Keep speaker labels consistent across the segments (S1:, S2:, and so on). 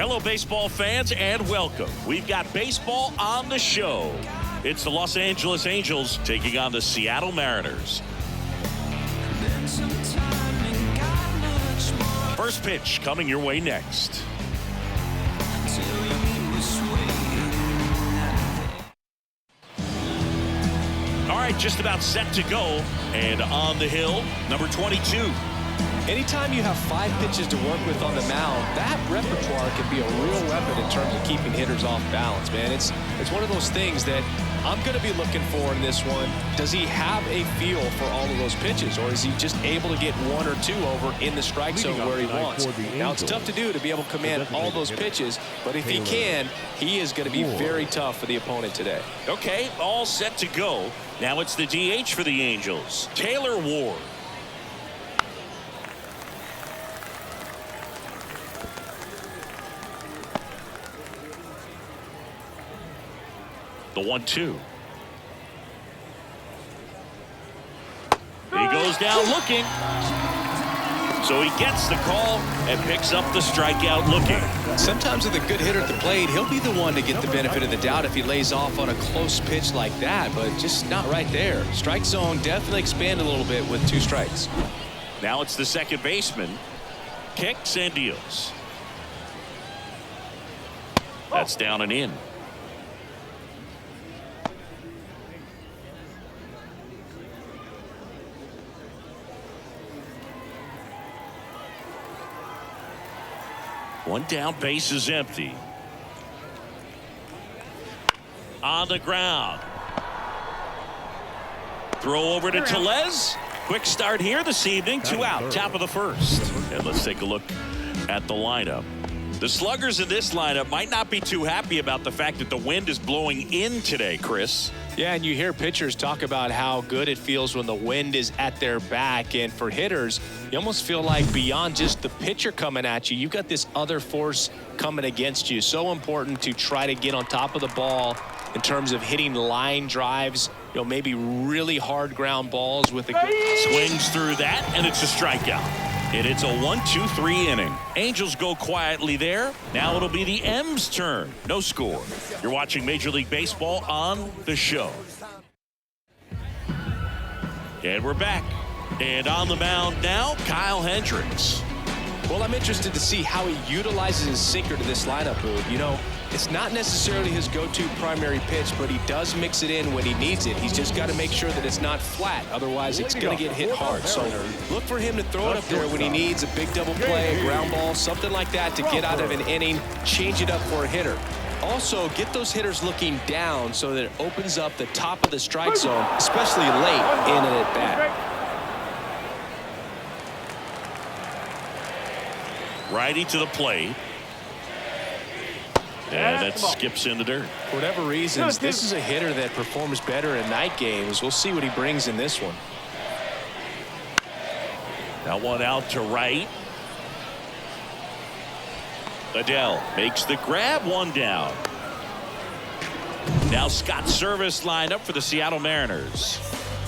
S1: Hello, baseball fans, and welcome. We've got baseball on the show. It's the Los Angeles Angels taking on the Seattle Mariners. First pitch coming your way next. All right, just about set to go. And on the hill, number 22.
S2: Anytime you have 5 pitches to work with on the mound, that repertoire can be a real weapon in terms of keeping hitters off balance, man. It's one of those things that I'm going to be looking for in this one. Does he have a feel for all of those pitches, or is he just able to get 1 or 2 over in the strike zone where he wants? Now, it's tough to do to be able to command all those pitches, but if he can, he is going to be very tough for the opponent today.
S1: Okay, all set to go. Now it's the DH for the Angels, Taylor Ward. The 1-2. He goes down looking. So he gets the call and picks up the strikeout looking.
S2: Sometimes with a good hitter at the plate, he'll be the one to get the benefit of the doubt if he lays off on a close pitch like that, but just not right there. Strike zone definitely expanded a little bit with 2 strikes.
S1: Now it's the second baseman. Kicks and deals. That's down and in. One down, base is empty. On the ground. Throw over to Tellez. Quick start here this evening. 2 out, top of the first. And let's take a look at the lineup. The sluggers in this lineup might not be too happy about the fact that the wind is blowing in today, Chris.
S2: Yeah, and you hear pitchers talk about how good it feels when the wind is at their back. And for hitters, you almost feel like beyond just the pitcher coming at you, you've got this other force coming against you. So important to try to get on top of the ball in terms of hitting line drives, maybe really hard ground balls with a good
S1: swings through that, and it's a strikeout. And it's a 1-2-3 inning. Angels go quietly there. Now it'll be the M's turn. No score. You're watching Major League Baseball on the show. And we're back. And on the mound now, Kyle Hendricks.
S2: Well, I'm interested to see how he utilizes his sinker to this lineup, Boog. It's not necessarily his go-to primary pitch, but he does mix it in when he needs it. He's just got to make sure that it's not flat. Otherwise, it's going to get hit hard. So look for him to throw it up there when he needs a big double play, a ground ball, something like that to get out of an inning, change it up for a hitter. Also, get those hitters looking down so that it opens up the top of the strike zone, especially late in an at-bat.
S1: Righty to the plate. And that skips in the dirt.
S2: For whatever reasons, this is a hitter that performs better in night games. We'll see what he brings in this one.
S1: That one out to right. Adele makes the grab, 1 down. Now Scott Service lined up for the Seattle Mariners.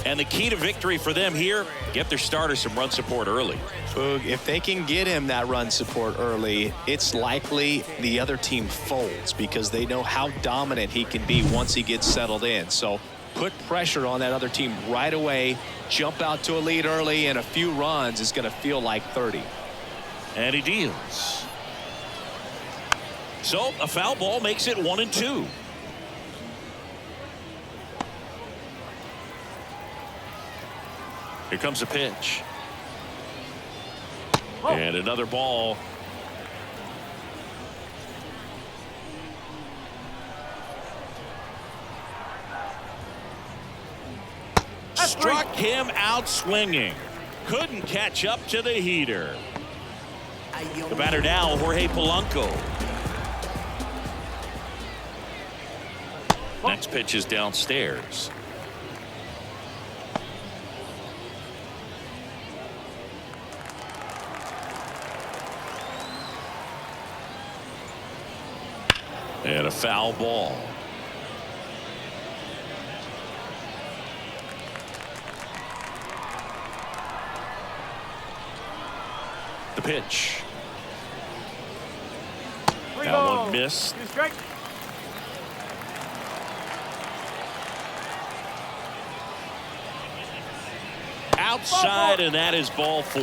S1: And the key to victory for them here, get their starter some run support early.
S2: Boog, if they can get him that run support early, it's likely the other team folds because they know how dominant he can be once he gets settled in. So put pressure on that other team right away, jump out to a lead early, and a few runs is going to feel like 30.
S1: And he deals. So a foul ball makes it 1-2. Here comes a pitch. And another ball. Struck him out swinging. Couldn't catch up to the heater. The batter now, Jorge Polanco. Next pitch is downstairs. And a foul ball. The pitch. That one missed. Outside, and that is ball 4.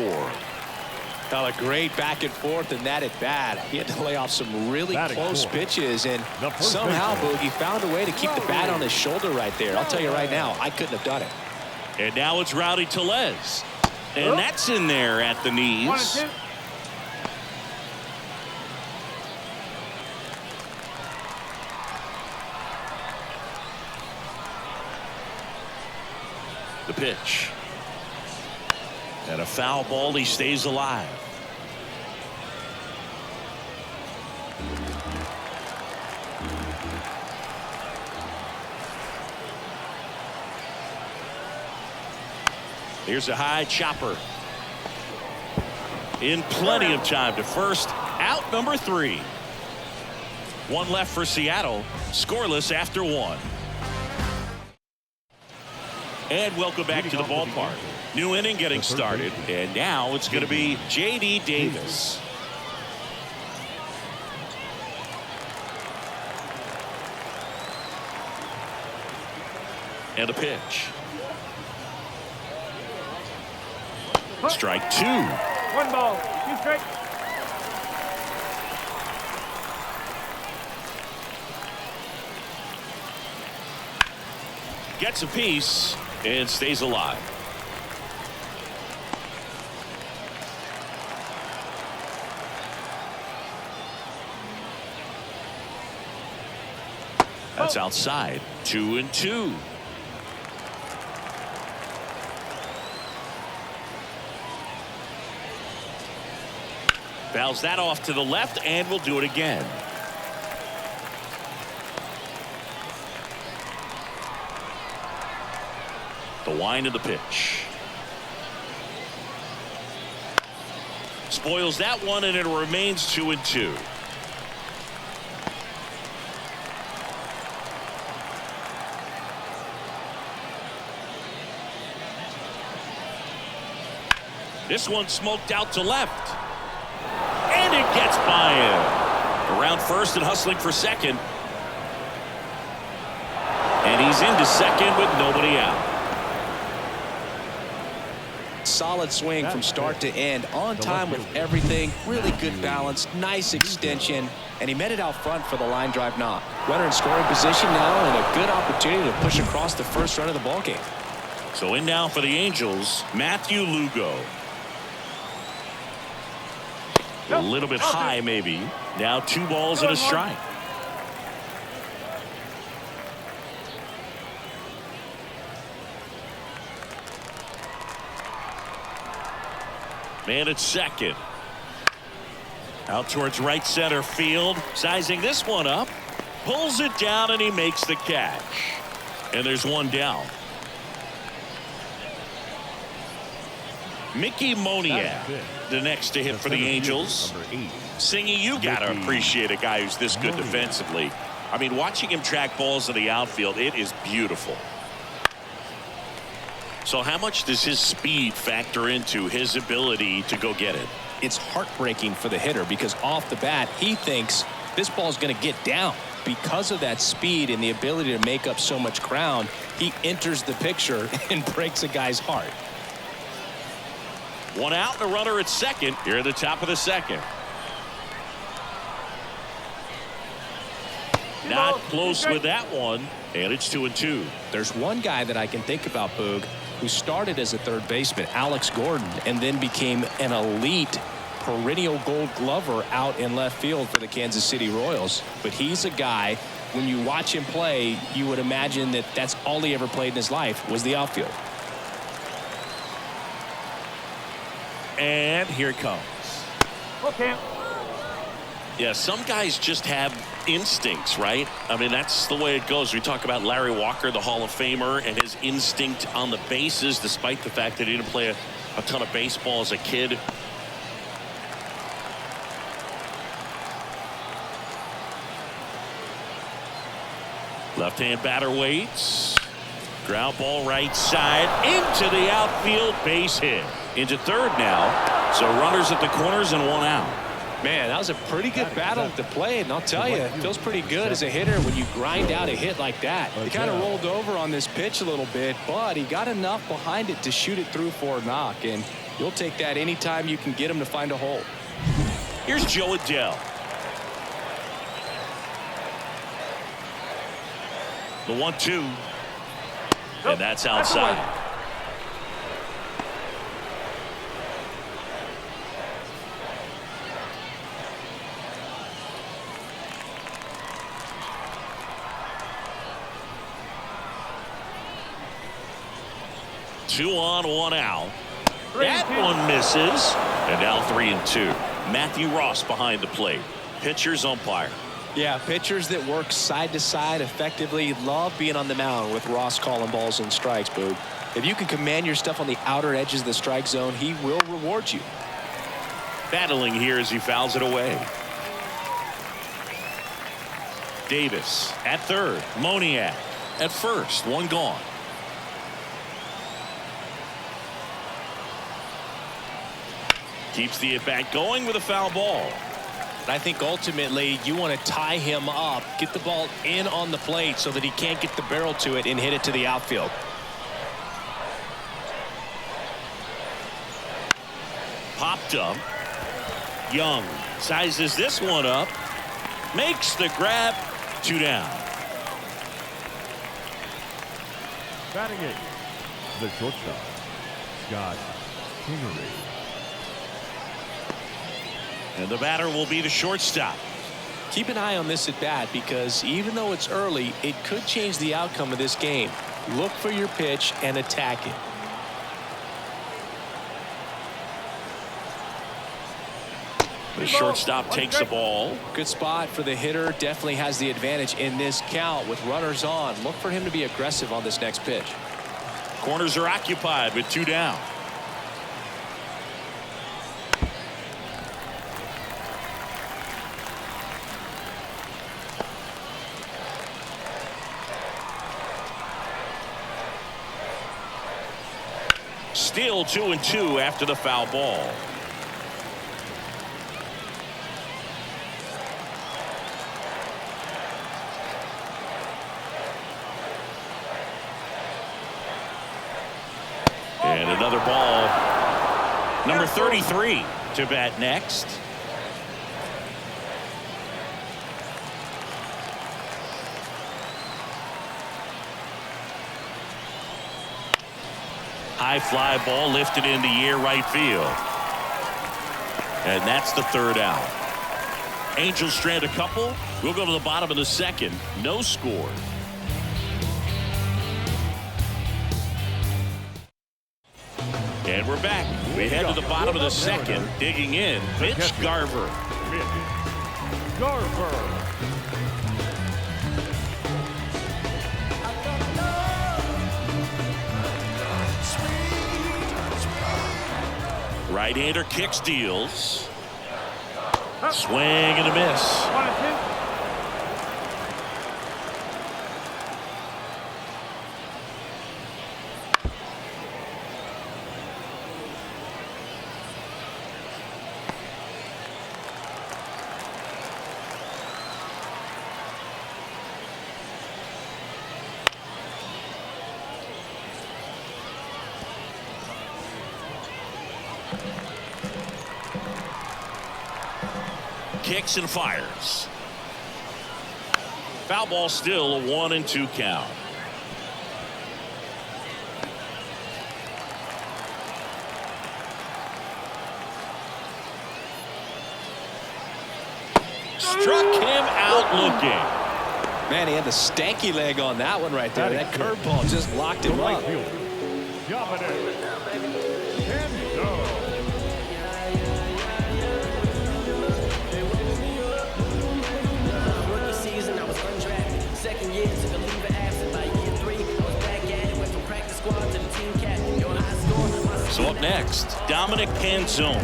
S2: Now a great back and forth, and that at bat. He had to lay off some really close pitches, and somehow Boogie found a way to keep the bat on his shoulder right there. I'll tell you right now, I couldn't have done it.
S1: And now it's Rowdy Tellez. And that's in there at the knees.
S3: 1 and 2.
S1: The pitch. And a foul ball. He stays alive. Here's a high chopper. In plenty of time to first. Out number 3. One left for Seattle. Scoreless after 1. And welcome back to the ballpark. New inning getting started. And now it's going to be J.D. Davis. And a pitch. Strike 2.
S3: 1 ball, 2 strikes.
S1: Gets a piece and stays alive. That's outside. 2 and 2. Fouls that off to the left, and we'll do it again. The wind of the pitch. Spoils that one, and it remains 2 and 2. This one smoked out to left. And it gets by him. Around first and hustling for second. And he's into second with nobody out.
S2: Solid swing from start to end. On time with everything. Really good balance. Nice extension. And he met it out front for the line drive knock. Runner in scoring position now, and a good opportunity to push across the first run of the ballgame.
S1: So in now for the Angels, Matthew Lugo. A little bit high, maybe. Now 2 balls and a strike. Man at second. Out towards right center field. Sizing this one up. Pulls it down, and he makes the catch. And there's 1 down. Mickey Moniak, the next to hit for the Angels. Singy, you got to appreciate a guy who's this good defensively. I mean, watching him track balls in the outfield, it is beautiful. So how much does his speed factor into his ability to go get it?
S2: It's heartbreaking for the hitter because off the bat, he thinks this ball's going to get down. Because of that speed and the ability to make up so much ground, he enters the picture and breaks a guy's heart.
S1: 1 out and a runner at second here at the top of the second. Not close with that one, and it's 2 and 2.
S2: There's one guy that I can think about, Boog, who started as a third baseman, Alex Gordon, and then became an elite perennial Gold Glover out in left field for the Kansas City Royals. But he's a guy, when you watch him play, you would imagine that that's all he ever played in his life was the outfield.
S1: And here it comes.
S3: Okay.
S1: Yeah, some guys just have instincts, right? I mean, that's the way it goes. We talk about Larry Walker, the Hall of Famer, and his instinct on the bases, despite the fact that he didn't play a ton of baseball as a kid. Left-hand batter waits. Ground ball right side into the outfield, base hit. Into third now. So runners at the corners and 1 out.
S2: Man, that was a pretty good battle to play, and I'll tell you, it feels pretty good as a hitter when you grind out a hit like that. He kind of rolled over on this pitch a little bit, but he got enough behind it to shoot it through for a knock, and you'll take that anytime you can get him to find a hole.
S1: Here's Joe Adele. The 1-2. And that's outside. Two on, one out. That one misses. And now 3-2. Matthew Ross behind the plate. Pitcher's umpire.
S2: Yeah, pitchers that work side to side effectively love being on the mound with Ross calling balls and strikes, Boog. If you can command your stuff on the outer edges of the strike zone, he will reward you.
S1: Battling here as he fouls it away. Davis at third. Moniak at first. One gone. Keeps the at-bat going with a foul ball.
S2: I think ultimately you want to tie him up, get the ball in on the plate so that he can't get the barrel to it and hit it to the outfield.
S1: Popped up. Young sizes this one up. Makes the grab. 2 down.
S4: Batting eighth, the shortstop, Scott Kingery.
S1: And the batter will be the shortstop.
S2: Keep an eye on this at bat because even though it's early, it could change the outcome of this game. Look for your pitch and attack it.
S1: The shortstop takes the ball.
S2: Good spot for the hitter. Definitely has the advantage in this count with runners on. Look for him to be aggressive on this next pitch.
S1: Corners are occupied with 2 down. Still 2-2 after the foul ball. And another ball. Number 33 to bat next. High fly ball lifted in the air right field. And that's the 3rd out. Angels strand a couple. We'll go to the bottom of the 2nd. No score. And we're back. We head to the bottom of the 2nd. Digging in. Mitch Garver. Right-hander kicks, deals. Swing and a miss.
S3: 1-2.
S1: Kicks and fires. Foul ball, still a 1-2 count. Struck him out looking.
S2: Man, he had the stanky leg on that one right there. That curveball just locked him up.
S1: So up next, Dominic Canzone.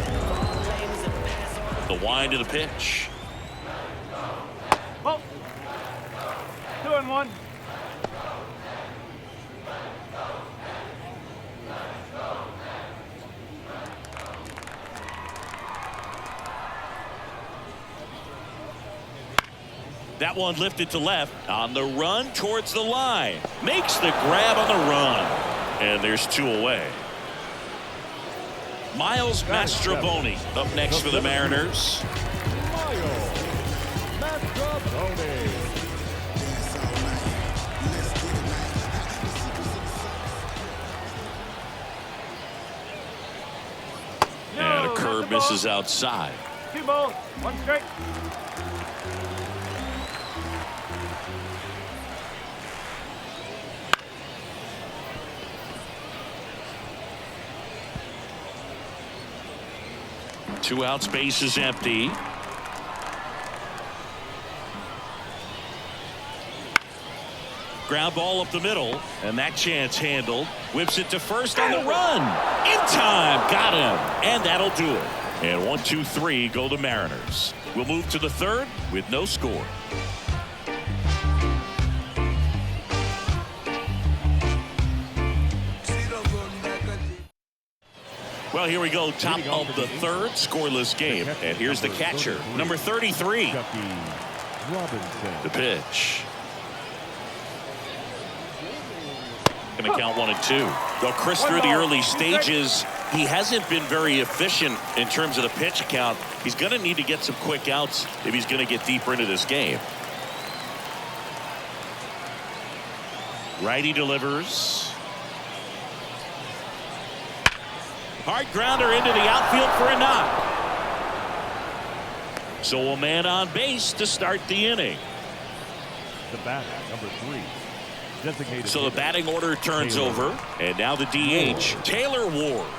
S1: The wind of the pitch.
S3: Well, 2-1.
S1: That one lifted to left on the run towards the line. Makes the grab on the run. And there's 2 away. Miles Mastrobuoni up next for the Mariners.
S4: Miles Mastrobuoni.
S1: And a curve misses outside.
S3: 2 balls, 1 strike.
S1: Two outs, base is empty. Ground ball up the middle, and that chance handled. Whips it to first on the run. In time, got him, and that'll do it. And 1, 2, 3 go the Mariners. We'll move to the third with no score. Well, here we go, top of the third, scoreless game. And here's the catcher, number 33. The pitch. Going to count 1 and 2. Though Chris, through the early stages, he hasn't been very efficient in terms of the pitch count. He's going to need to get some quick outs if he's going to get deeper into this game. Righty delivers. Hard grounder into the outfield for a knock. So a man on base to start the inning.
S4: The batter, number 3. Designated
S1: so the batting order turns over. And now the DH, Taylor Ward.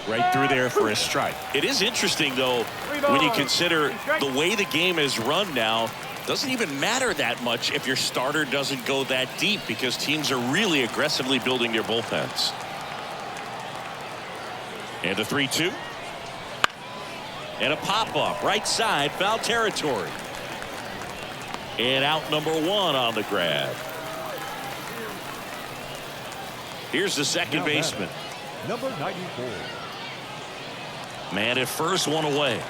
S1: Right through there for a strike. It is interesting, though, when you consider the way the game is run now. Doesn't even matter that much if your starter doesn't go that deep, because teams are really aggressively building their bullpens. And a 3-2. And a pop-up right side, foul territory. And out number 1 on the grab. Here's the second baseman.
S4: Number 94.
S1: Man at first, 1 away.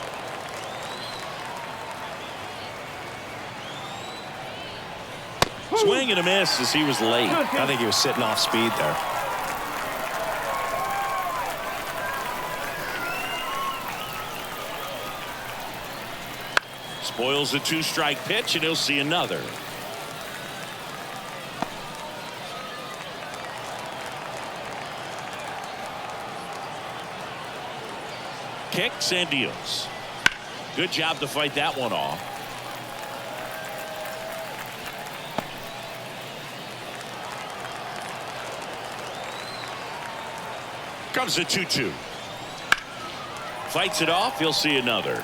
S1: Swing and a miss as he was late.
S2: I think he was sitting off speed there.
S1: Spoils a 2-strike pitch, and he'll see another. Kicks and deals. Good job to fight that one off. Comes a 2-2. Fights it off. He'll see another.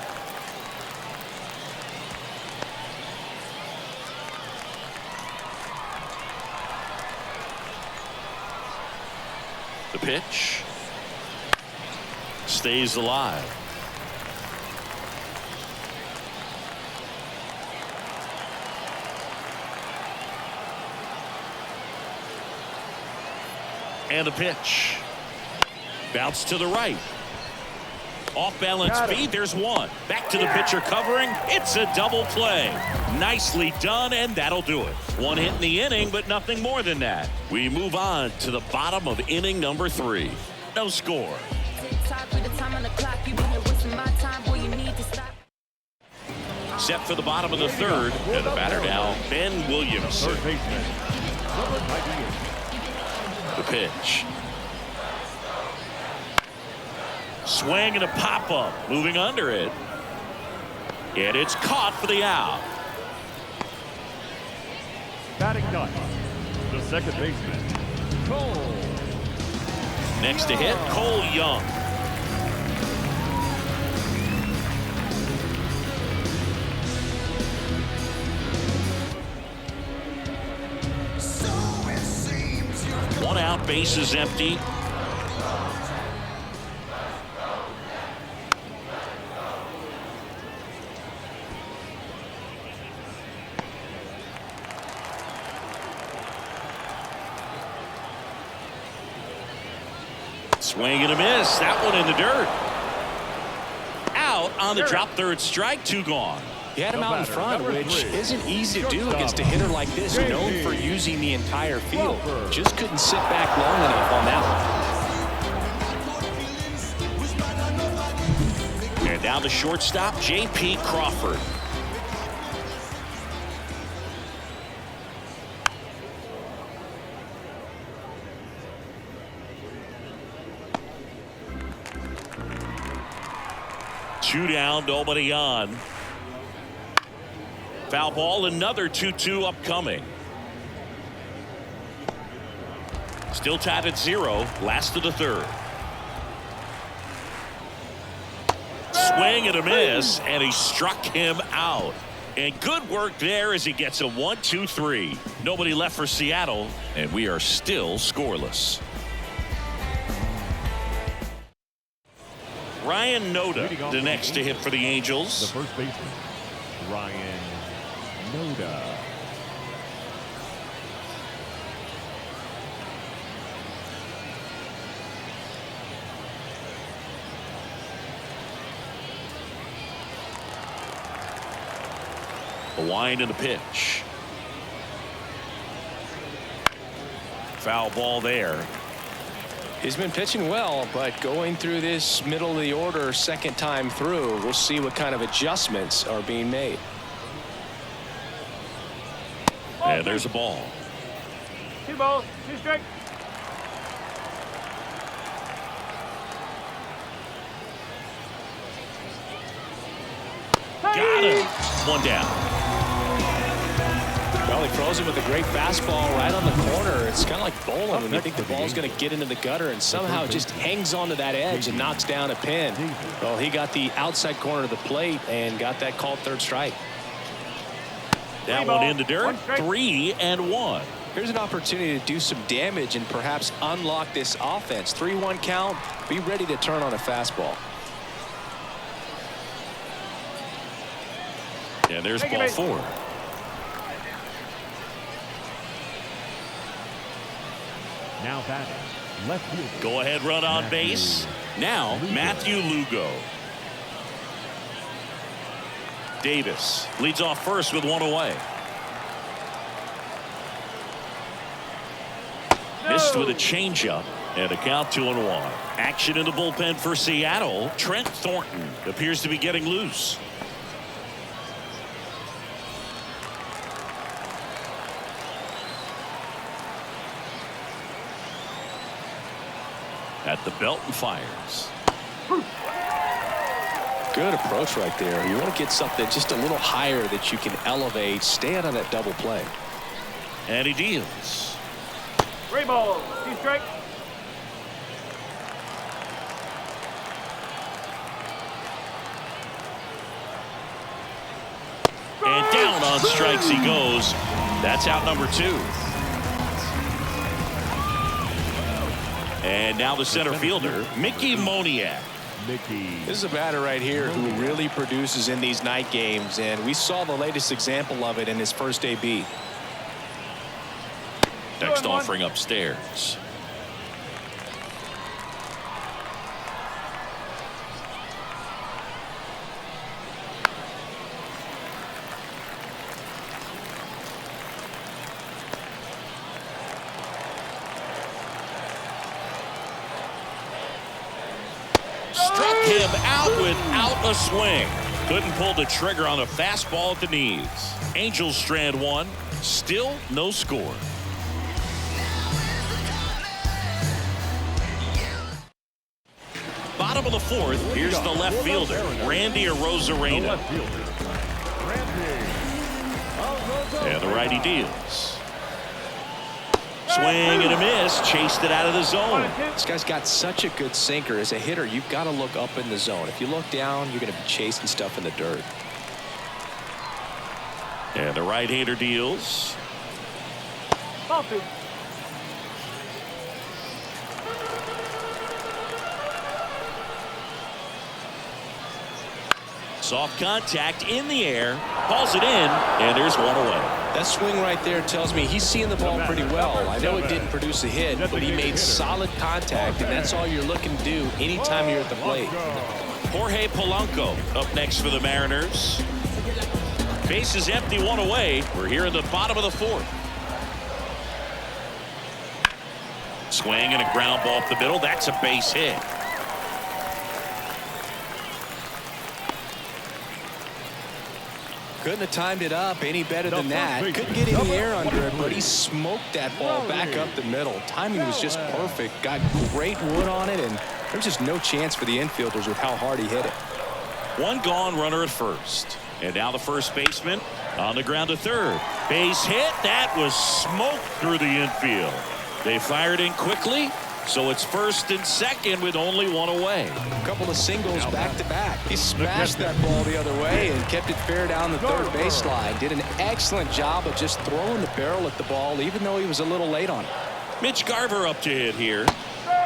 S1: The pitch. Stays alive. And the pitch. Bounce to the right. Off balance speed. There's 1. Back to the pitcher covering. It's a double play. Nicely done, and that'll do it. 1 hit in the inning, but nothing more than that. We move on to the bottom of inning number 3. No score. Set for the bottom of the third. And the batter now, Ben Williamson.
S4: Third baseman, number 98.
S1: The pitch. Swing and a pop-up. Moving under it. And it's caught for the out.
S4: Batting ninth, the second baseman, Cole.
S1: Next to hit, Cole Young. One out, base is empty. Swing and a miss. That one in the dirt. Out on the drop, third strike, 2 gone.
S2: He had him out in front, which isn't easy to do against a hitter like this, known for using the entire field. Just couldn't sit back long enough on that one.
S1: And now the shortstop, J.P. Crawford. Two down, nobody on. Foul ball, another 2-2 upcoming. Still tied at 0, last of the third. Swing and a miss, and he struck him out. And good work there as he gets a 1-2-3. Nobody left for Seattle, and we are still scoreless. Ryan Noda, the next to hit for the Angels.
S4: The first baseman, Ryan Noda.
S1: The wind and the pitch. Foul ball there.
S2: He's been pitching well, but going through this middle of the order second time through, we'll see what kind of adjustments are being made.
S1: And there's a ball.
S3: 2 balls, 2 strikes.
S1: Got him. 1 down.
S2: Well, he throws him with a great fastball right on the corner. It's kind of like bowling when you think the ball's going to get into the gutter and somehow it just hangs onto that edge and knocks down a pin. Well, he got the outside corner of the plate and got that called third strike.
S1: That one in the dirt. 3-1.
S2: Here's an opportunity to do some damage and perhaps unlock this offense. 3-1 count. Be ready to turn on a fastball.
S1: And there's ball 4.
S4: Now batting, left fielder.
S1: Go ahead run on base. Now Matthew Lugo. Davis leads off first with 1 away. Missed with a changeup and a count 2-1. Action in the bullpen for Seattle. Trent Thornton appears to be getting loose. At the belt and fires.
S2: Good approach right there. You want to get something just a little higher that you can elevate. Stay out of that double play.
S1: And he deals.
S3: 3 balls, 2 strikes.
S1: And down on strikes he goes. That's out number 2. And now the center fielder, Mickey Moniak.
S2: This is a batter right here who really produces in these night games, and we saw the latest example of it in his first AB.
S1: Next offering upstairs. Struck him out without a swing. Couldn't pull the trigger on a fastball at the knees. Angels strand 1. Still no score. Bottom of the 4th. Here's the left fielder, Randy Arozarena. And the righty deals. Swing and a miss. Chased it out of the zone.
S2: This guy's got such a good sinker. As a hitter, you've got to look up in the zone. If you look down, you're going to be chasing stuff in the dirt.
S1: And the right-hander deals.
S3: Ball 2.
S1: Soft contact in the air. Calls it in. And there's 1 away.
S2: That swing right there tells me he's seeing the ball pretty well. I know it didn't produce a hit, but he made solid contact, and that's all you're looking to do anytime you're at the plate.
S1: Jorge Polanco up next for the Mariners. Base is empty, one away. We're here in the bottom of the fourth. Swing and a ground ball up the middle. That's a base hit.
S2: Couldn't have timed it up any better than that. Couldn't get any air under it, but he smoked that ball back up the middle. Timing was just perfect. Got great wood on it, and there's just no chance for the infielders with how hard he hit it.
S1: One gone, runner at first. And now the first baseman on the ground to third. Base hit. That was smoked through the infield. They fired in quickly, so it's first and second with only one away.
S2: A couple of singles back to back. He smashed that ball the other way and kept it fair down the third baseline. Did an excellent job of just throwing the barrel at the ball, even though he was a little late on it.
S1: Mitch Garver up to hit here.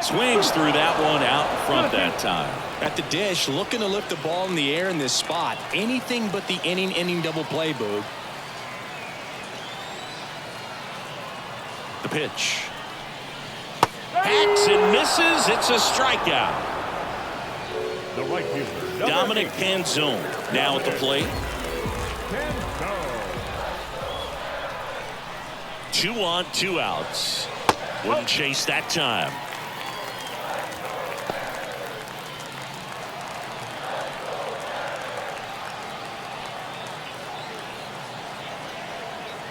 S1: Swings through that one out in front that time.
S2: At the dish, looking to lift the ball in the air in this spot. Anything but the inning double play, Boog.
S1: The pitch. Hacks and misses. It's a strikeout.
S4: The right fielder,
S1: Dominic Panzone now at the plate. 2 on, 2 outs. Wouldn't chase that time.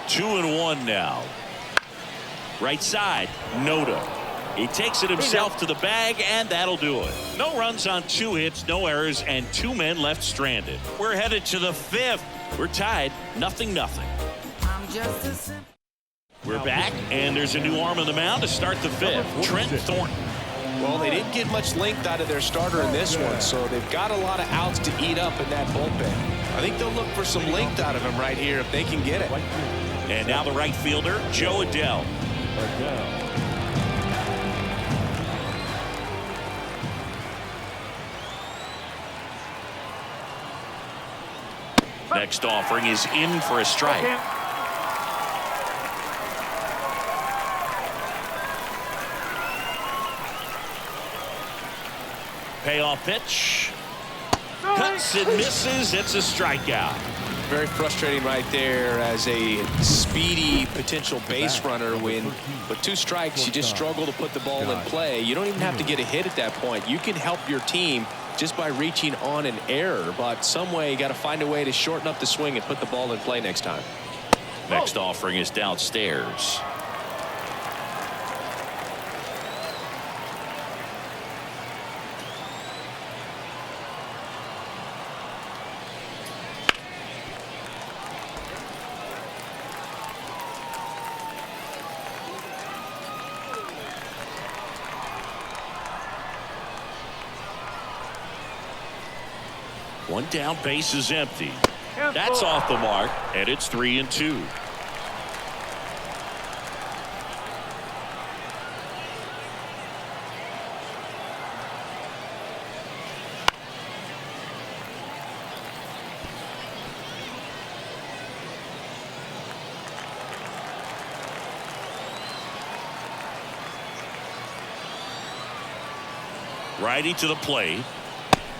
S1: Two and one now. Right side, Noda. He takes it himself to the bag, and that'll do it. No runs on 2 hits, no errors, and 2 men left stranded. We're headed to the 5th. We're tied, 0-0. We're back, and there's a new arm on the mound to start the 5th. Trent Thornton.
S2: Well, they didn't get much length out of their starter in this one, so they've got a lot of outs to eat up in that bullpen. I think they'll look for some length out of him right here if they can get it.
S1: And now the right fielder, Joe Adell. Next offering is in for a strike. Payoff pitch. Cuts and misses. It's a strikeout.
S2: Very frustrating right there as a speedy potential base runner when with 2 strikes you just struggle to put the ball in play. You don't even have to get a hit at that point. You can help your team just by reaching on an error, but some way you got to find a way to shorten up the swing and put the ball in play next time.
S1: Next offering is downstairs. One down, base is empty. That's off the mark, and it's 3-2. Righty to the plate.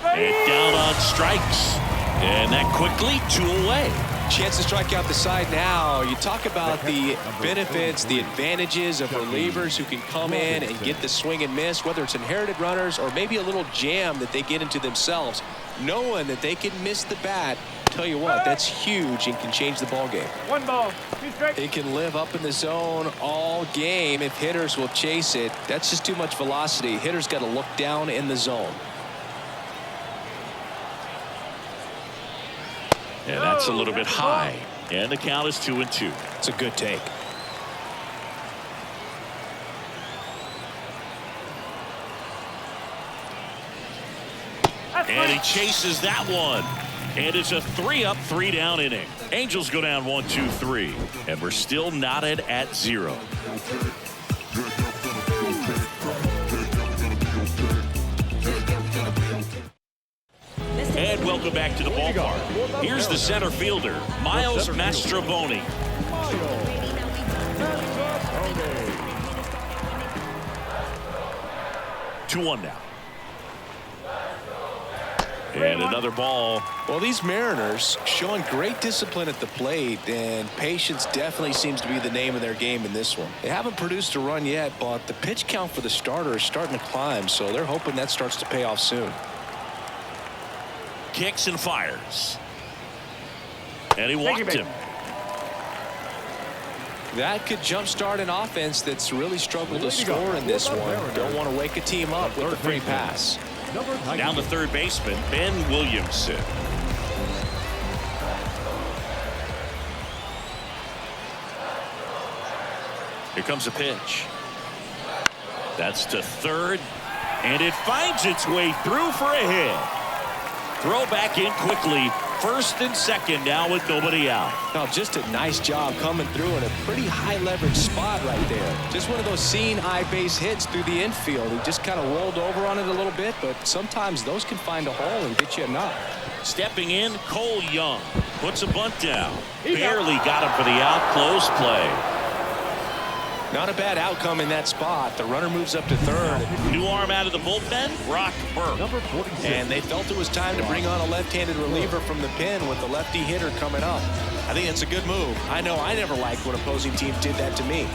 S1: And down on strikes. And that quickly 2 away.
S2: Chance to strike out the side now. You talk about the benefits, the advantages of relievers who can come in and get the swing and miss, whether it's inherited runners or maybe a little jam that they get into themselves. Knowing that they can miss the bat, tell you what, that's huge and can change the ball game.
S3: 1 ball, 2 strikes.
S2: They can live up in the zone all game if hitters will chase it. That's just too much velocity. Hitters got to look down in the zone.
S1: And that's a little bit high. And the count is 2-2.
S2: It's a good take.
S1: And he chases that one. And it's a 3-up, 3-down inning. Angels go down 1-2-3. And we're still knotted at 0. And welcome back to the ballpark. Here's the center fielder, Miles Mastrobuoni. 2-1 now. And another ball.
S2: Well, these Mariners showing great discipline at the plate, and patience definitely seems to be the name of their game in this one. They haven't produced a run yet, but the pitch count for the starter is starting to climb, so they're hoping that starts to pay off soon.
S1: Kicks and fires. And he walked him.
S2: That could jumpstart an offense that's really struggled to score in this one. Don't want to wake a team up with a free pass.
S1: Down the third baseman, Ben Williamson. Here comes a pitch. That's to third, and it finds its way through for a hit. Throw back in quickly. First and second now with nobody out.
S2: Now, just a nice job coming through in a pretty high leverage spot right there. Just one of those seeing eye base hits through the infield. He just kind of rolled over on it a little bit, but sometimes those can find a hole and get you a knock.
S1: Stepping in, Cole Young puts a bunt down. Barely got him for the out. Close play.
S2: Not a bad outcome in that spot. The runner moves up to third.
S1: New arm out of the bullpen, Brock Burke.
S2: And they felt it was time to bring on a left-handed reliever from the pen with the lefty hitter coming up. I think it's a good move. I know I never liked when opposing teams did that to me.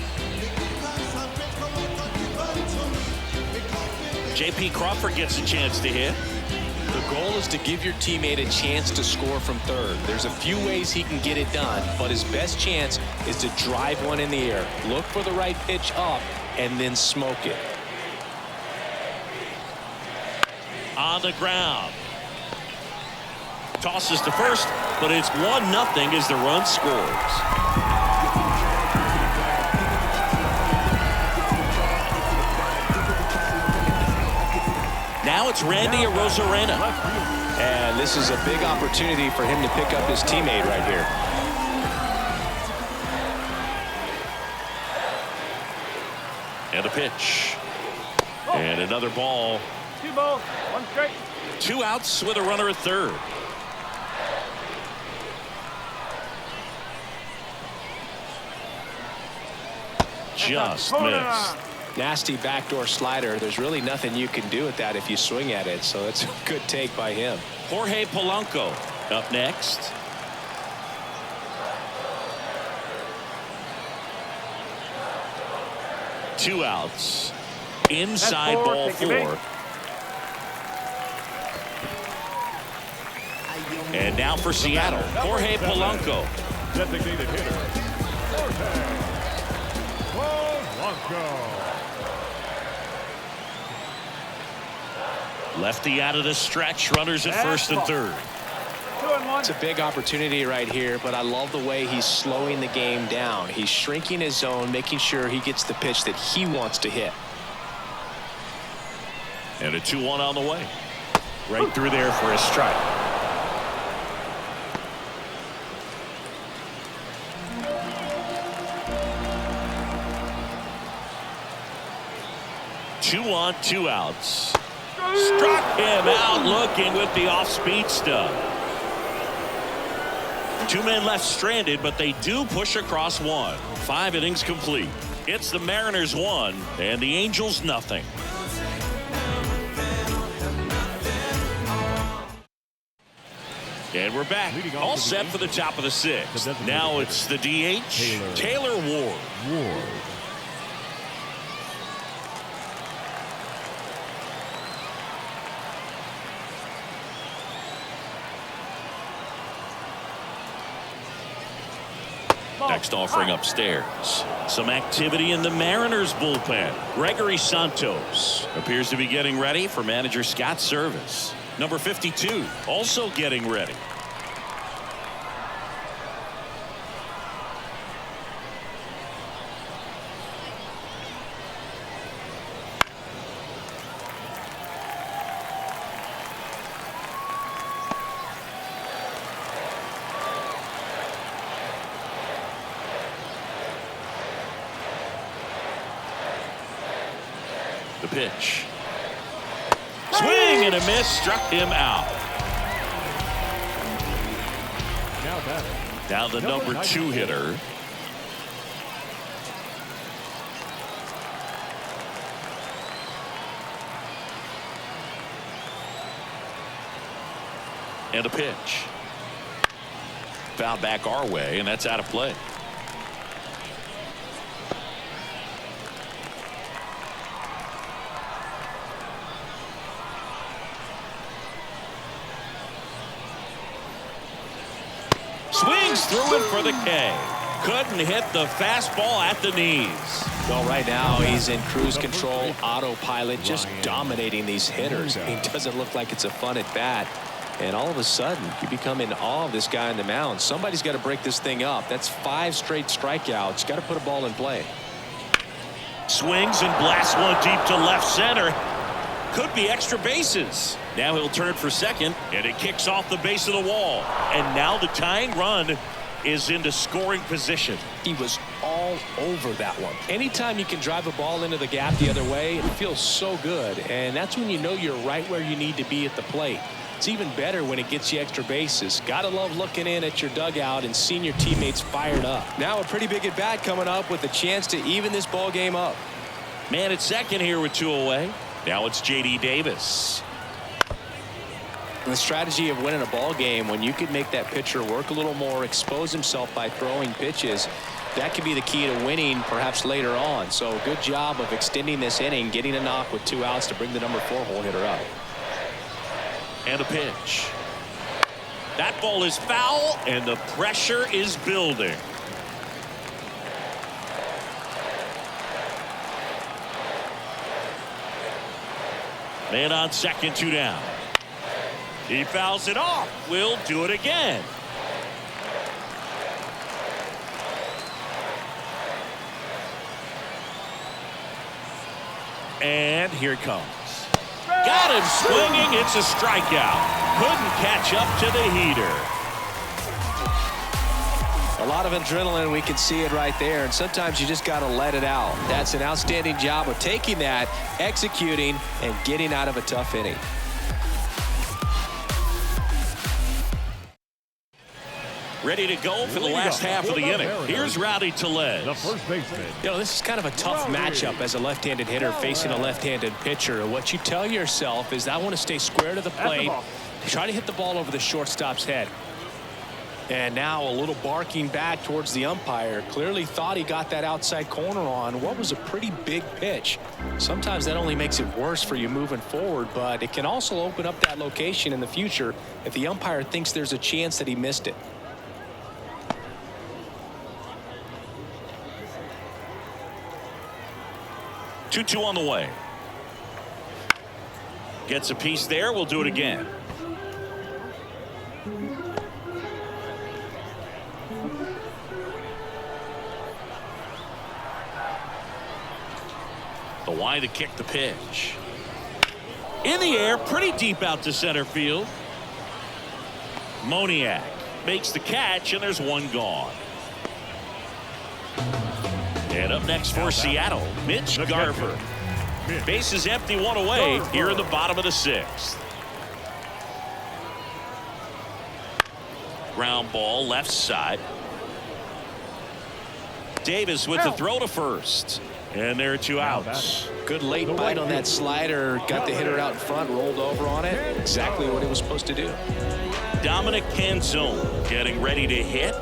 S1: J.P. Crawford gets a chance to hit.
S2: The goal is to give your teammate a chance to score from third. There's a few ways he can get it done, but his best chance is to drive one in the air. Look for the right pitch up and then smoke it.
S1: On the ground. Tosses to first, but it's 1-0 as the run scores. Now it's Randy Arozarena.
S2: And this is a big opportunity for him to pick up his teammate right here.
S1: And a pitch. And another ball.
S3: 2 balls, 1 strike.
S1: 2 outs with a runner at third. Just missed.
S2: Nasty backdoor slider. There's really nothing you can do with that if you swing at it, so it's a good take by him.
S1: Jorge Polanco up next. Two outs. Inside ball 4. And now for Seattle, Jorge Polanco.
S4: Designated hitter, Jorge Polanco.
S1: Lefty out of the stretch. Runners at first and third.
S3: 2-1.
S2: It's a big opportunity right here, but I love the way he's slowing the game down. He's shrinking his zone, making sure he gets the pitch that he wants to hit.
S1: And a 2-1 on the way. Right through there for a strike. Two on, 2 outs. Struck him out looking with the off-speed stuff. 2 men left stranded, but they do push across 1. 5 innings complete. It's the Mariners 1 and the Angels nothing. And we're back. All set for the top of the 6th. Now it's the DH, Taylor Ward. Next offering upstairs. Some activity in the Mariners bullpen. Gregory Santos appears to be getting ready for manager Scott's service. Number 52 also getting ready. The pitch. Swing and a miss, struck him out. Now the number 2 hitter. And a pitch. Foul back our way, and that's out of play. Swings through it for the K. Couldn't hit the fastball at the knees.
S2: Well, right now he's in cruise control, autopilot, just dominating these hitters. It doesn't look like it's a fun at bat. And all of a sudden, you become in awe of this guy on the mound. Somebody's got to break this thing up. That's 5 straight strikeouts. Got to put a ball in play.
S1: Swings and blasts one deep to left center. Could be extra bases. Now he'll turn for second, and it kicks off the base of the wall. And now the tying run is into scoring position.
S2: He was all over that one. Anytime you can drive a ball into the gap the other way, it feels so good. And that's when you know you're right where you need to be at the plate. It's even better when it gets you extra bases. Gotta love looking in at your dugout and seeing your teammates fired up. Now a pretty big at bat coming up with a chance to even this ball game up.
S1: Man at second here with 2 away. Now it's J.D. Davis.
S2: The strategy of winning a ball game, when you can make that pitcher work a little more, expose himself by throwing pitches, that could be the key to winning perhaps later on. So good job of extending this inning, getting a knock with 2 outs to bring the number 4 hole hitter up.
S1: And a pitch. That ball is foul, and the pressure is building. Man on second, 2 down. He fouls it off. We'll do it again. And here it comes. Got him swinging. It's a strikeout. Couldn't catch up to the heater.
S2: A lot of adrenaline. We can see it right there. And sometimes you just got to let it out. That's an outstanding job of taking that, executing, and getting out of a tough inning.
S1: Ready to go for the last half of the inning. Here's Rowdy Tellez.
S4: The first baseman.
S2: You know, this is kind of a tough matchup as a left-handed hitter facing a left-handed pitcher. What you tell yourself is, I want to stay square to the plate, try to hit the ball over the shortstop's head. And now a little barking back towards the umpire. Clearly thought he got that outside corner on what was a pretty big pitch. Sometimes that only makes it worse for you moving forward, but it can also open up that location in the future if the umpire thinks there's a chance that he missed it.
S1: Two on the way. Gets a piece there. We'll do it again. The wide to kick the pitch. In the air, pretty deep out to center field. Moniak makes the catch, and there's one gone. And up next for Seattle, Mitch Garver. Base is empty, 1 away here in the bottom of the 6th. Ground ball left side. Davis with the throw to first. And there are 2 outs.
S2: Good late bite on that slider. Got the hitter out in front, rolled over on it. Exactly what he was supposed to do.
S1: Dominic Canzone getting ready to hit.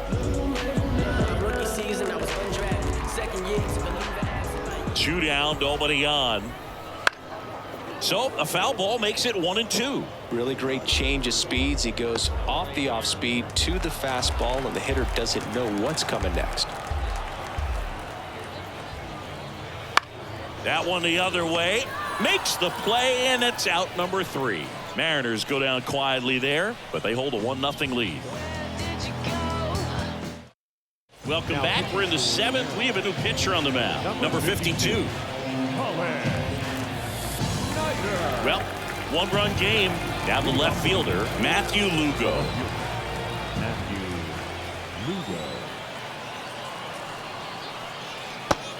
S5: Rookie season, I was undrafted. Second year, so believe it.
S1: 2 down, nobody on. So a foul ball makes it 1-2.
S2: Really great change of speeds. He goes off the off speed to the fastball, and the hitter doesn't know what's coming next.
S1: That one the other way. Makes the play, and it's out number 3. Mariners go down quietly there, but they hold a 1-0 lead. Welcome back. We're in the 7th. We have a new pitcher on the mound. Number 52. Well, 1-run game. Down the left fielder, Matthew Lugo.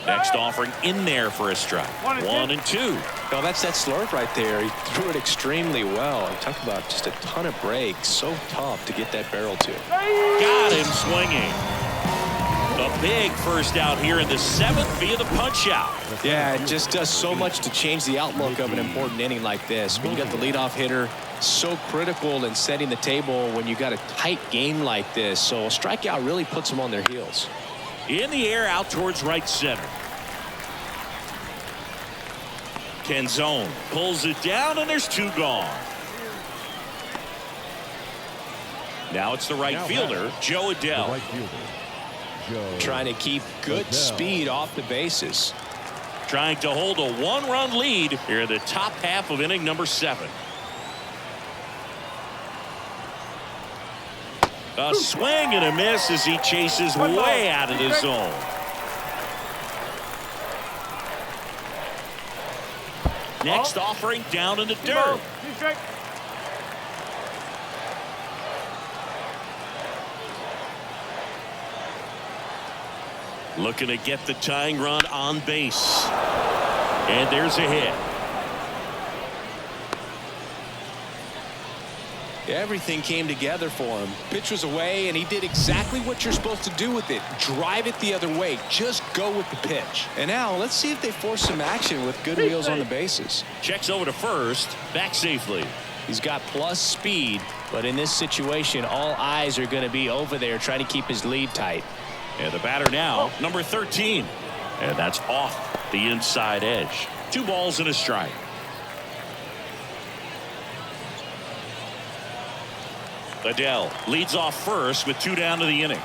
S1: Next offering in there for a strike. 1-2.
S2: Well, that's that slurve right there. He threw it extremely well. Talk about just a ton of breaks. So tough to get that barrel to.
S1: Got him swinging. A big first out here in the 7th via the punch out.
S2: Yeah, it just does so much to change the outlook of an important inning like this. When you got the leadoff hitter, so critical in setting the table when you got a tight game like this. So a strikeout really puts them on their heels.
S1: In the air out towards right center. Canzone pulls it down, and there's 2 gone. Now it's the right fielder, Joe Adell.
S2: Trying to keep good speed off the bases.
S1: Trying to hold a 1-run lead here in the top half of inning number 7. A swing and a miss as he chases way out of the zone. Next offering down in the dirt. Looking to get the tying run on base. And there's a hit.
S2: Everything came together for him. Pitch was away, and he did exactly what you're supposed to do with it. Drive it the other way. Just go with the pitch. And now let's see if they force some action with good wheels on the bases.
S1: Checks over to first. Back safely.
S2: He's got plus speed, but in this situation, all eyes are going to be over there trying to keep his lead tight.
S1: And the batter now, number 13. And that's off the inside edge. 2 balls and a strike. Adell leads off first with 2 down to the inning.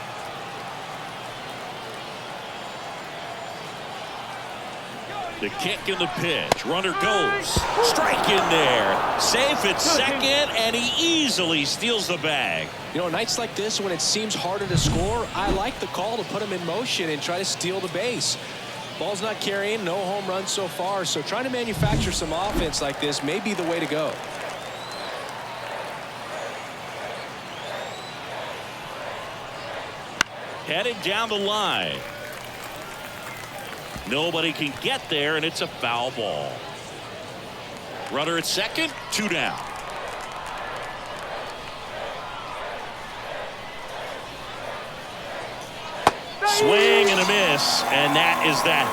S1: The kick and the pitch. Runner goes. Strike in there. Safe at second, and he easily steals the bag.
S2: You know, nights like this when it seems harder to score, I like the call to put him in motion and try to steal the base. Ball's not carrying, no home runs so far, so trying to manufacture some offense like this may be the way to go.
S1: Headed down the line. Nobody can get there, and it's a foul ball. Runner at second, 2 down. Swing and a miss, and that is that.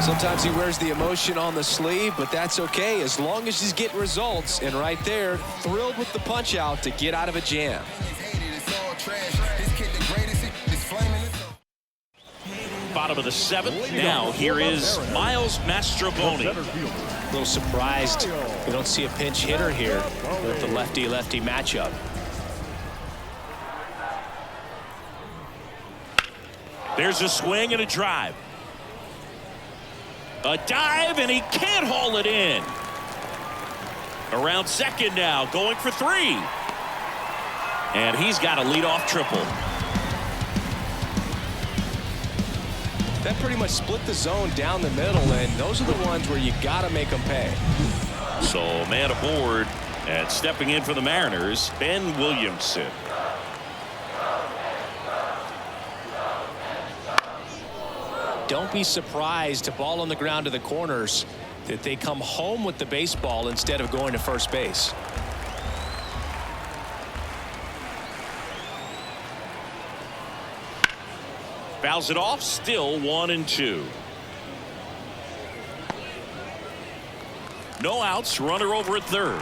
S2: Sometimes he wears the emotion on the sleeve, but that's okay as long as he's getting results. And right there, thrilled with the punch out to get out of a jam.
S1: Bottom of the 7th. Now here is Miles Mastrobuoni.
S2: A little surprised we don't see a pinch hitter here with the lefty-lefty matchup.
S1: There's a swing and a drive. A dive, and he can't haul it in. Around second now, going for 3. And he's got a leadoff triple.
S2: That pretty much split the zone down the middle, and those are the ones where you got to make them pay.
S1: So man aboard, and stepping in for the Mariners, Ben Williamson.
S2: Don't be surprised to ball on the ground to the corners that they come home with the baseball instead of going to first base.
S1: Fouls it off, still 1-2. No outs, runner over at third.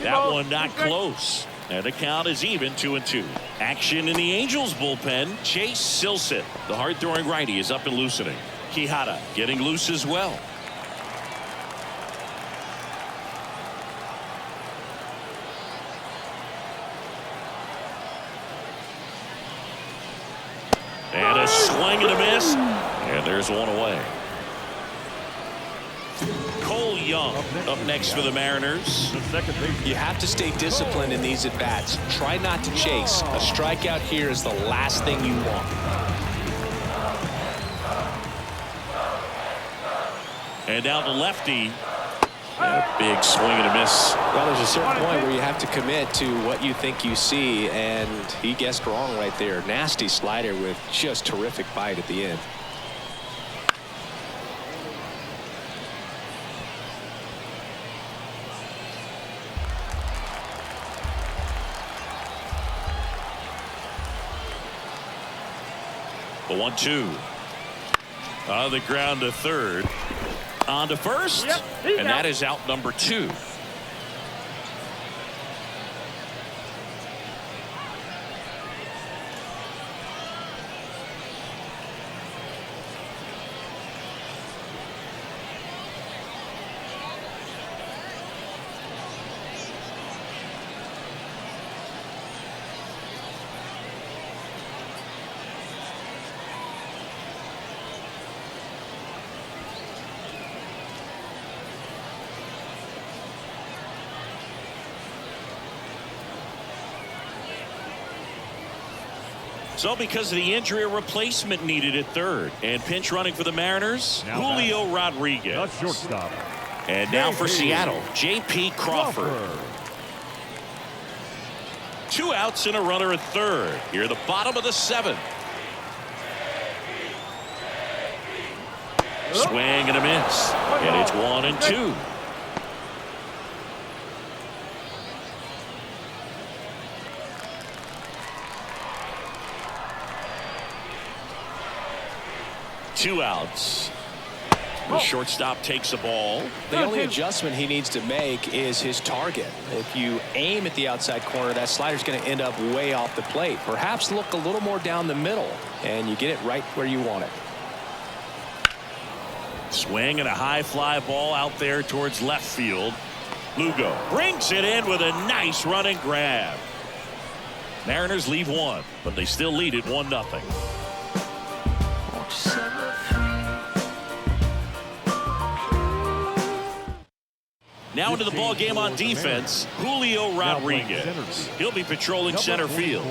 S1: That one not close. And the count is even, 2-2. Action in the Angels bullpen. Chase Silseth, the hard-throwing righty, is up and loosening. Quijada getting loose as well. And a swing and a miss. And there's one away. Cole Young up next for the Mariners.
S2: You have to stay disciplined in these at-bats. Try not to chase. A strikeout here is the last thing you want.
S1: And now the lefty. And a big swing and a miss.
S2: Well, there's a certain point where you have to commit to what you think you see, and he guessed wrong right there. Nasty slider with just terrific bite at the end.
S1: The 1-2. On the ground to third. On to first.
S3: Yep, he's
S1: and
S3: out.
S1: that is out number 2. So because of the injury, a replacement needed at third. And pinch running for the Mariners,
S4: Now
S1: Julio
S4: The
S1: Rodriguez.
S4: shortstop.
S1: And now for
S4: J.P.
S1: Seattle, J.P. Crawford. 2 outs and a runner at third. Here the bottom of the 7th. Swing and a miss. And it's 1-2. Two outs. The shortstop takes a ball.
S2: The only adjustment he needs to make is his target. If you aim at the outside corner, that slider's going to end up way off the plate. Perhaps look a little more down the middle, and you get it right where you want it.
S1: Swing and a high fly ball out there towards left field. Lugo brings it in with a nice running grab. Mariners leave 1, but they still lead it 1-0. Now into the ball game on defense, Julio Rodriguez. He'll be patrolling center field.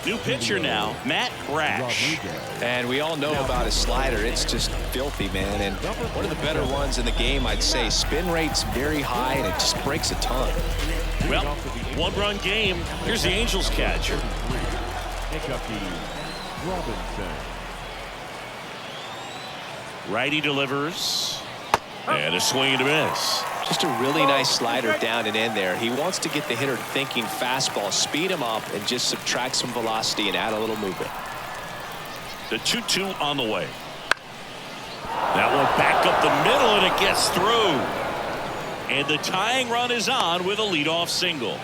S1: New pitcher now, Matt Brash.
S2: And we all know about his slider. It's just filthy, man. And one of the better ones in the game, I'd say. Spin rate's very high, and it just breaks a ton.
S1: Well, 1-run game. Here's the Angels catcher.
S4: Pick up the Robinson.
S1: Righty delivers. And a swing and a miss.
S2: Just a really nice slider down and in there. He wants to get the hitter thinking fastball, speed him up, and just subtract some velocity and add a little movement.
S1: The 2-2 on the way. That one back up the middle, and it gets through. And the tying run is on with a leadoff single.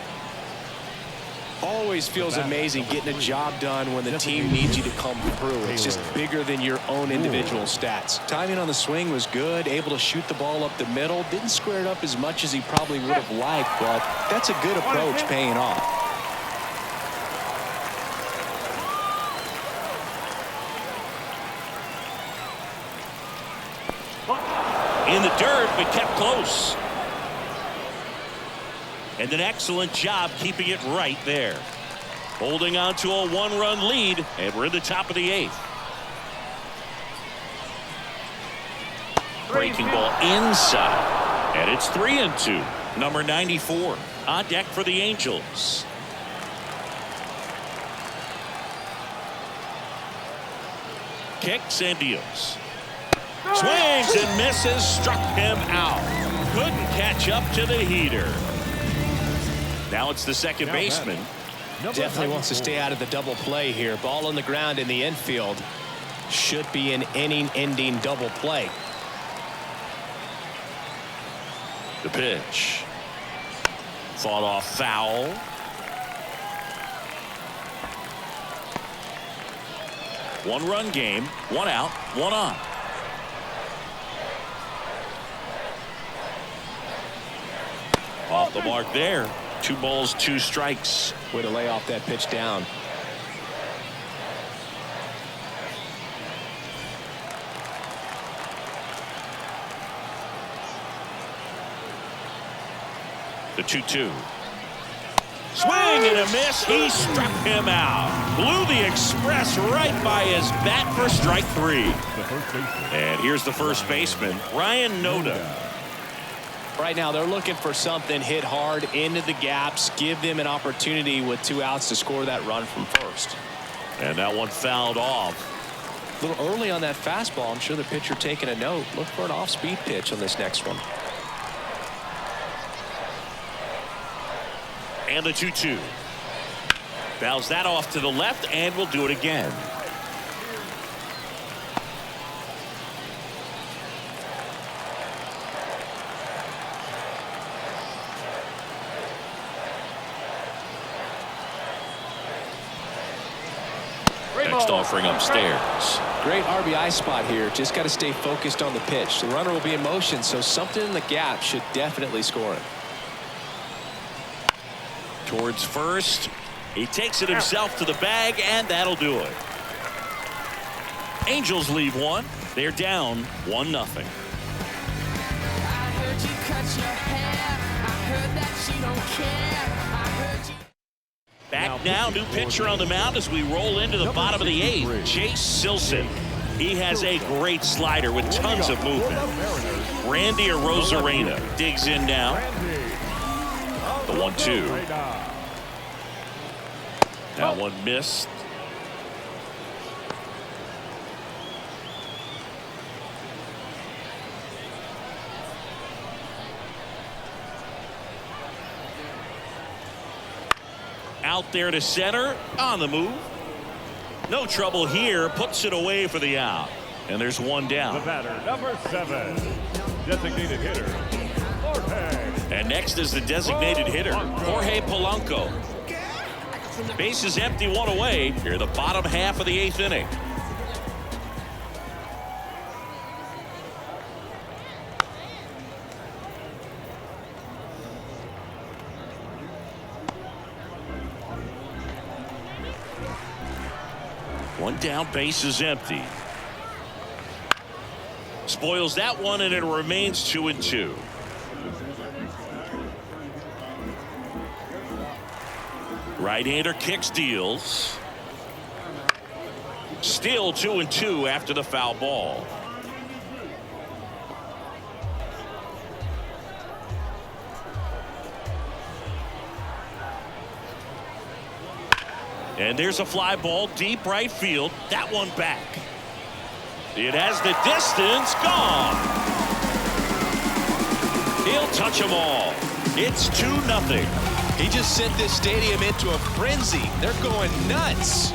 S2: Always feels amazing getting a job done when the team needs you to come through. It's just bigger than your own individual stats. Timing on the swing was good, able to shoot the ball up the middle. Didn't square it up as much as he probably would have liked, but that's a good approach paying off.
S1: In the dirt, but kept close. And an excellent job keeping it right there. Holding on to a 1-run lead, and we're in the top of the 8th. Breaking ball inside, and it's 3-2. Number 94 on deck for the Angels. Kicks and deals. Swings and misses, struck him out. Couldn't catch up to the heater. Now it's the second baseman.
S2: Definitely wants to stay out of the double play here. Ball on the ground in the infield. Should be an inning-ending double play.
S1: The pitch. Fought off foul. One-run game, 1 out, 1 on. Off the mark there. 2 balls, 2 strikes.
S2: Way to lay off that pitch down.
S1: The 2-2. Swing and a miss. He struck him out. Blew the express right by his bat for strike 3. And here's the first baseman, Ryan Noda.
S2: Right now they're looking for something hit hard into the gaps, give them an opportunity with 2 outs to score that run from first.
S1: And that one fouled off.
S2: A little early on that fastball. I'm sure the pitcher taking a note. Look for an off-speed pitch on this next one.
S1: And the 2-2. Fouls that off to the left, and we'll do it again. next offering upstairs.
S2: Great RBI spot here. Just got to stay focused on the pitch. The runner will be in motion, so something in the gap should definitely score him.
S1: Towards first. He takes it himself to the bag, and that'll do it. Angels leave one. They're down 1-0. Back now, new pitcher on the mound as we roll into the bottom of the 8th. Chase Silson. He has a great slider with tons of movement. Randy Arozarena digs in now. The 1-2. That one missed. Out there to center, on the move. No trouble here, puts it away for the out. And there's one down.
S4: The batter, number 7, designated hitter, Jorge.
S1: And next is the designated hitter, Jorge Polanco. Base is empty, one away. Here, the bottom half of the 8th inning. One down, base is empty. Spoils that one, and it remains 2-2. Right-hander kicks, deals. Still 2-2 after the foul ball. And there's a fly ball deep right field. That one back. It has the distance. Gone. He'll touch them all. It's 2-0.
S2: He just sent this stadium into a frenzy. They're going nuts.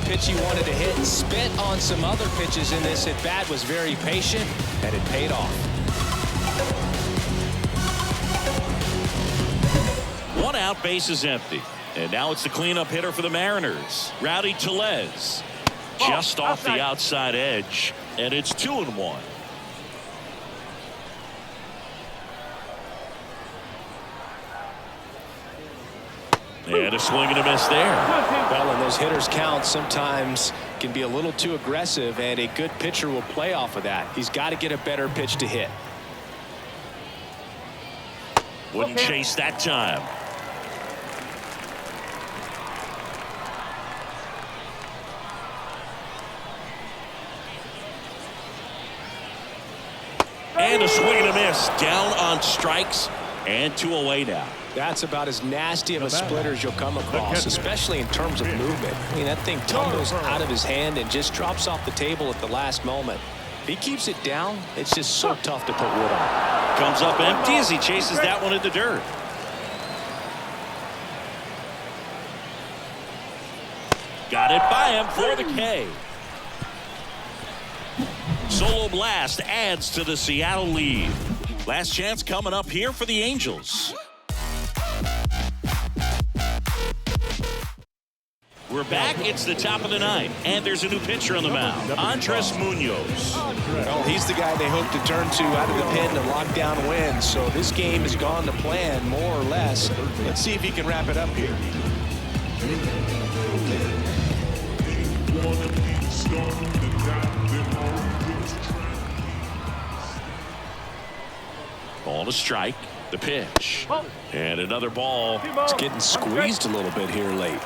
S2: Pitch he wanted to hit and spit on some other pitches in this at bat, was very patient, and it paid off.
S1: One out, base is empty. And now it's the cleanup hitter for the Mariners, Rowdy Tellez. Just off the outside edge, and it's 2-1. And a swing and a miss there.
S2: Well, and those hitters count sometimes can be a little too aggressive, and a good pitcher will play off of that. He's got to get a better pitch to hit.
S1: Wouldn't chase that time. And a swing and a miss. Down on strikes, and 2 away now.
S2: That's about as nasty of a splitter as you'll come across, especially in terms of movement. I mean, that thing tumbles out of his hand and just drops off the table at the last moment. If he keeps it down, it's just so tough to put wood on.
S1: Comes up empty as he chases that one in the dirt. Got it by him for the K. Solo blast adds to the Seattle lead. Last chance coming up here for the Angels. We're back. It's the top of the 9th, and there's a new pitcher on the mound, Andres Munoz.
S2: Well, he's the guy they hope to turn to out of the pen to lock down wins. So this game has gone to plan, more or less. Let's see if he can wrap it up here.
S1: Ball to strike. The pitch. And another ball.
S2: It's getting squeezed a little bit here late.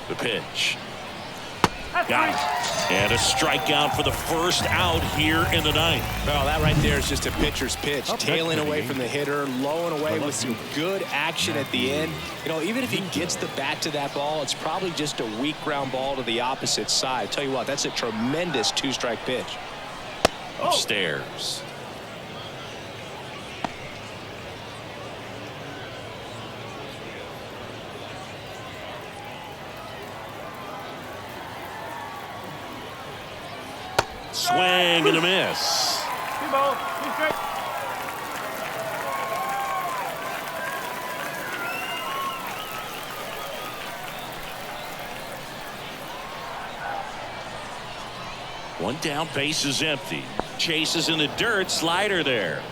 S1: The pitch. Got it. And a strikeout for the first out here in the ninth.
S2: Well, that right there is just a pitcher's pitch. Tailing away from the hitter, low and away with some good action at the end. You know, even if he gets the bat to that ball, it's probably just a weak ground ball to the opposite side. Tell you what, that's a tremendous two-strike pitch.
S1: Upstairs. Swing and a miss.
S3: 2 balls, 2 strikes.
S1: One down, base is empty. Chases in the dirt, slider there.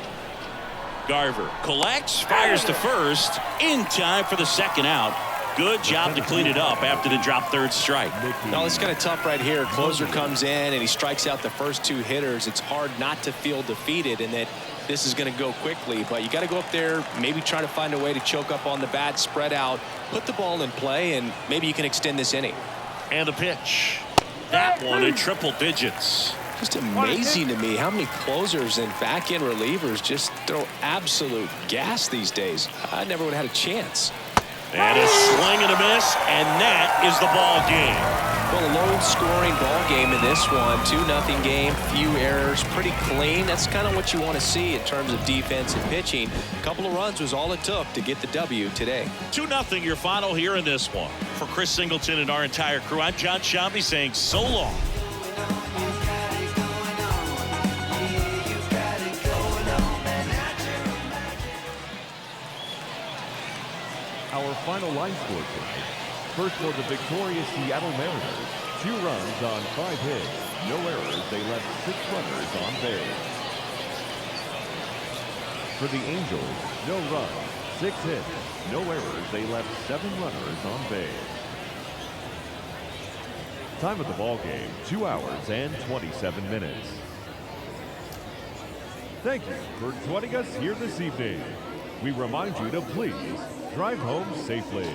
S1: Garver collects, fires to first, in time for the second out. Good job to clean it up after the drop third strike.
S2: No, it's kind of tough right here. Closer comes in and he strikes out the first 2 hitters. It's hard not to feel defeated and that this is going to go quickly. But you got to go up there, maybe try to find a way to choke up on the bat, spread out, put the ball in play, and maybe you can extend this inning.
S1: And the pitch. That one in triple digits.
S2: Just amazing to me how many closers and back-end relievers just throw absolute gas these days. I never would have had a chance.
S1: And a swing and a miss, and that is the ball game.
S2: Well, a low-scoring ball game in this one. 2-0 game, few errors, pretty clean. That's kind of what you want to see in terms of defense and pitching. A couple of runs was all it took to get the W today.
S1: 2-0 your final here in this one. For Chris Singleton and our entire crew, I'm John Shambi saying so long.
S4: Our final line score tonight. First for the victorious Seattle Mariners. 2 runs on 5 hits. No errors. They left 6 runners on base. For the Angels, no runs, 6 hits. No errors. They left 7 runners on base. Time of the ball game, 2 hours and 27 minutes. Thank you for joining us here this evening. We remind you to please drive home safely.